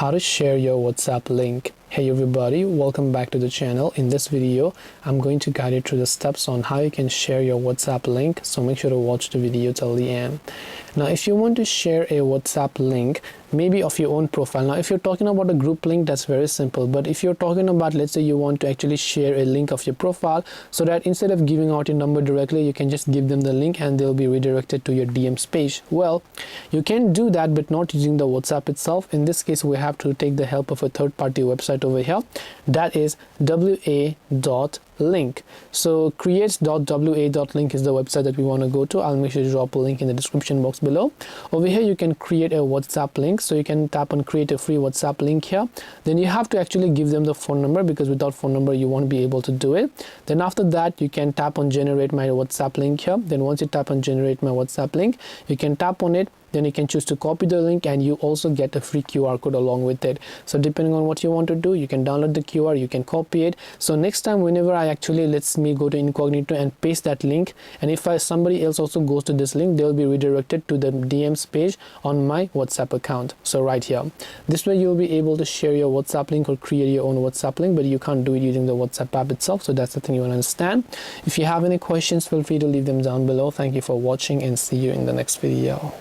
how to share your WhatsApp link. Hey everybody, welcome back to the channel. In this video, I'm going to guide you through the steps on how you can share your WhatsApp link, so make sure to watch the video till the end. Now, if you want to share a WhatsApp link, maybe of your own profile. Now, if you're talking about a group link, that's very simple. But if you're talking about, let's say you want to actually share a link of your profile, so that instead of giving out your number directly, you can just give them the link and they'll be redirected to your DMs page. Well, you can do that, but not using the WhatsApp itself. In this case, we have to take the help of a third-party website over here. That is wa.link. So creates.wa.link is the website that we want to go to. I'll make sure to drop a link in the description box below. Over here, you can create a WhatsApp link. So you can tap on create a free WhatsApp link here. Then you have to actually give them the phone number, because without phone number, you won't be able to do it. Then after that, you can tap on generate my WhatsApp link here. Then once you tap on generate my WhatsApp link, you can tap on it. Then you can choose to copy the link, and you also get a free QR code along with it. So depending on what you want to do, you can download the QR, you can copy it. So next time, whenever I actually lets me go to incognito and paste that link, and if somebody else also goes to this link, they'll be redirected to the DMs page on my WhatsApp account. So right here, this way you'll be able to share your WhatsApp link or create your own WhatsApp link, but you can't do it using the WhatsApp app itself. So that's the thing you want to understand. If you have any questions, feel free to leave them down below. Thank you for watching, and see you in the next video.